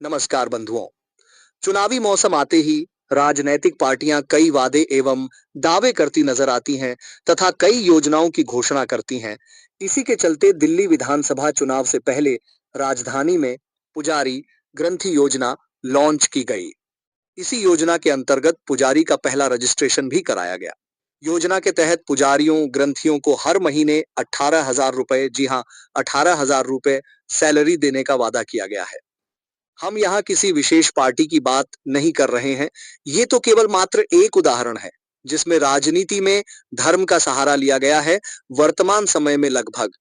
नमस्कार बंधुओं। चुनावी मौसम आते ही राजनैतिक पार्टियां कई वादे एवं दावे करती नजर आती हैं तथा कई योजनाओं की घोषणा करती हैं। इसी के चलते दिल्ली विधानसभा चुनाव से पहले राजधानी में पुजारी ग्रंथि योजना लॉन्च की गई। इसी योजना के अंतर्गत पुजारी का पहला रजिस्ट्रेशन भी कराया गया। योजना के तहत पुजारियों ग्रंथियों को हर महीने 18,000 रुपए, जी हाँ, 18,000 रुपए सैलरी देने का वादा किया गया है। हम यहाँ किसी विशेष पार्टी की बात नहीं कर रहे हैं। ये तो केवल मात्र एक उदाहरण है जिसमें राजनीति में धर्म का सहारा लिया गया है। वर्तमान समय में लगभग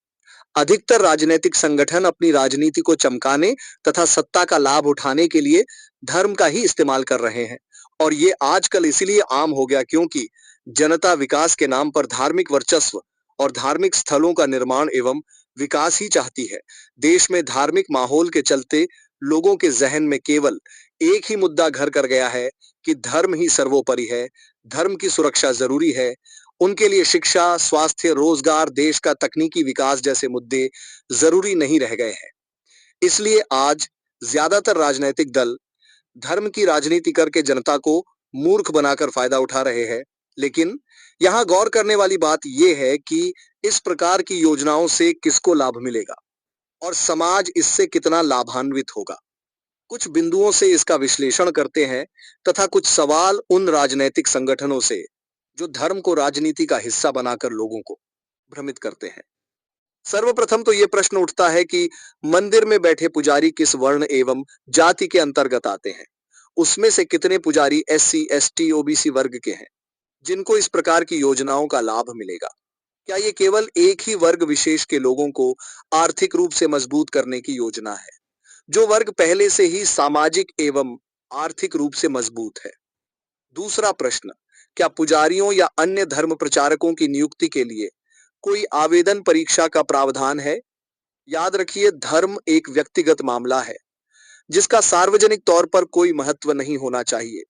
अधिकतर राजनीतिक संगठन अपनी राजनीति को चमकाने तथा सत्ता का लाभ उठाने के लिए धर्म का ही इस्तेमाल कर रहे हैं। और ये आजकल इसीलिए आम हो गया क्योंकि जनता विकास के नाम पर धार्मिक वर्चस्व और धार्मिक स्थलों का निर्माण एवं विकास ही चाहती है। देश में धार्मिक माहौल के चलते लोगों के जहन में केवल एक ही मुद्दा घर कर गया है कि धर्म ही सर्वोपरि है, धर्म की सुरक्षा जरूरी है। उनके लिए शिक्षा, स्वास्थ्य, रोजगार, देश का तकनीकी विकास जैसे मुद्दे जरूरी नहीं रह गए हैं। इसलिए आज ज्यादातर राजनीतिक दल धर्म की राजनीति करके जनता को मूर्ख बनाकर फायदा उठा रहे हैं। लेकिन यहाँ गौर करने वाली बात यह है कि इस प्रकार की योजनाओं से किसको लाभ मिलेगा और समाज इससे कितना लाभान्वित होगा। कुछ बिंदुओं से इसका विश्लेषण करते हैं तथा कुछ सवाल उन राजनैतिक संगठनों से जो धर्म को राजनीति का हिस्सा बनाकर लोगों को भ्रमित करते हैं। सर्वप्रथम तो ये प्रश्न उठता है कि मंदिर में बैठे पुजारी किस वर्ण एवं जाति के अंतर्गत आते हैं। उसमें से कितने पुजारी एससी, एसटी, ओबीसी वर्ग के हैं जिनको इस प्रकार की योजनाओं का लाभ मिलेगा। क्या ये केवल एक ही वर्ग विशेष के लोगों को आर्थिक रूप से मजबूत करने की योजना है, जो वर्ग पहले से ही सामाजिक एवं आर्थिक रूप से मजबूत है? दूसरा प्रश्न, क्या पुजारियों या अन्य धर्म प्रचारकों की नियुक्ति के लिए कोई आवेदन परीक्षा का प्रावधान है? याद रखिए, धर्म एक व्यक्तिगत मामला है जिसका सार्वजनिक तौर पर कोई महत्व नहीं होना चाहिए।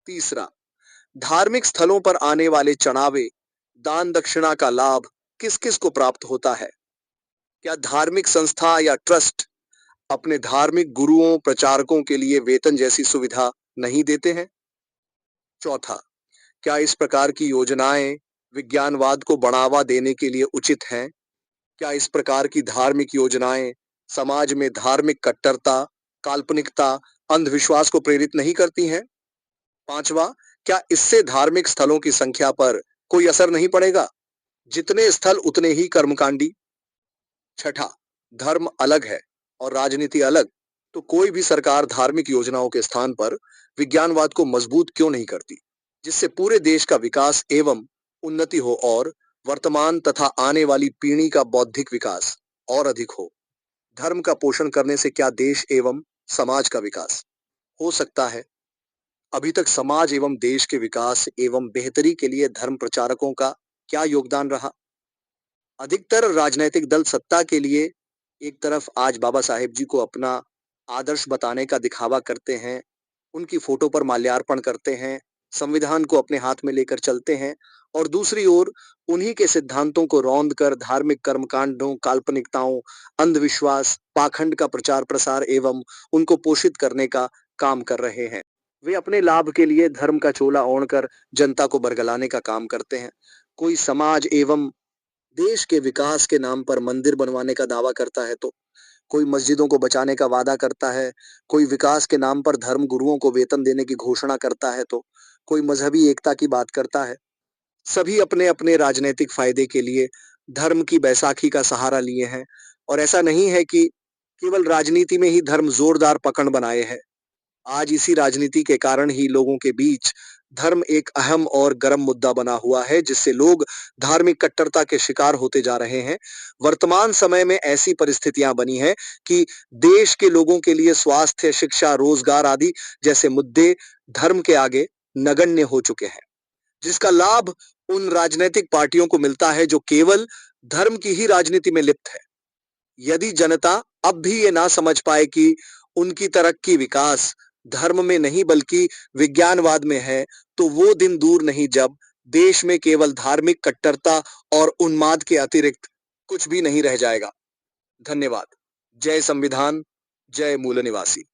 तीसरा, धार्मिक स्थलों पर आने वाले चढ़ावे, दान दक्षिणा का लाभ किस किस को प्राप्त होता है? क्या धार्मिक संस्था या ट्रस्ट अपने धार्मिक गुरुओं, प्रचारकों के लिए वेतन जैसी सुविधा नहीं देते हैं? चौथा, क्या इस प्रकार की योजनाएं विज्ञानवाद को बढ़ावा देने के लिए उचित हैं? क्या इस प्रकार की धार्मिक योजनाएं समाज में धार्मिक कट्टरता, काल्पनिकता, अंधविश्वास को प्रेरित नहीं करती हैं? पांचवा, क्या इससे धार्मिक स्थलों की संख्या पर कोई असर नहीं पड़ेगा? जितने स्थल उतने ही कर्मकांडी। छठा, धर्म अलग है और राजनीति अलग, तो कोई भी सरकार धार्मिक योजनाओं के स्थान पर विज्ञानवाद को मजबूत क्यों नहीं करती, जिससे पूरे देश का विकास एवं उन्नति हो और वर्तमान तथा आने वाली पीढ़ी का बौद्धिक विकास और अधिक हो। धर्म का पोषण करने से क्या देश एवं समाज का विकास हो सकता है? अभी तक समाज एवं देश के विकास एवं बेहतरी के लिए धर्म प्रचारकों का क्या योगदान रहा? अधिकतर राजनीतिक दल सत्ता के लिए एक तरफ आज बाबा साहेब जी को अपना आदर्श बताने का दिखावा करते हैं, उनकी फोटो पर माल्यार्पण करते हैं, संविधान को अपने हाथ में लेकर चलते हैं, और दूसरी ओर उन्हीं के सिद्धांतों को रौंद कर धार्मिक कर्मकांडों, काल्पनिकताओं, अंधविश्वास, पाखंड का प्रचार प्रसार एवं उनको पोषित करने का काम कर रहे हैं। वे अपने लाभ के लिए धर्म का चोला ओढ़कर जनता को बरगलाने का काम करते हैं। कोई समाज एवं देश के विकास के नाम पर मंदिर बनवाने का दावा करता है तो कोई मस्जिदों को बचाने का वादा करता है, कोई विकास के नाम पर धर्म गुरुओं को वेतन देने की घोषणा करता है तो कोई मजहबी एकता की बात करता है। सभी अपने अपने राजनीतिक फायदे के लिए धर्म की बैसाखी का सहारा लिए हैं। और ऐसा नहीं है कि केवल राजनीति में ही धर्म जोरदार पकड़ बनाए है। आज इसी राजनीति के कारण ही लोगों के बीच धर्म एक अहम और गर्म मुद्दा बना हुआ है, जिससे लोग धार्मिक कट्टरता के शिकार होते जा रहे हैं। वर्तमान समय में ऐसी परिस्थितियां बनी हैं कि देश के लोगों के लिए स्वास्थ्य, शिक्षा, रोजगार आदि जैसे मुद्दे धर्म के आगे नगण्य हो चुके हैं, जिसका लाभ उन राजनीतिक पार्टियों को मिलता है जो केवल धर्म की ही राजनीति में लिप्त है। यदि जनता अब भी ये ना समझ पाए कि उनकी तरक्की, विकास धर्म में नहीं बल्कि विज्ञानवाद में है, तो वो दिन दूर नहीं जब देश में केवल धार्मिक कट्टरता और उन्माद के अतिरिक्त कुछ भी नहीं रह जाएगा। धन्यवाद। जय संविधान, जय मूल निवासी।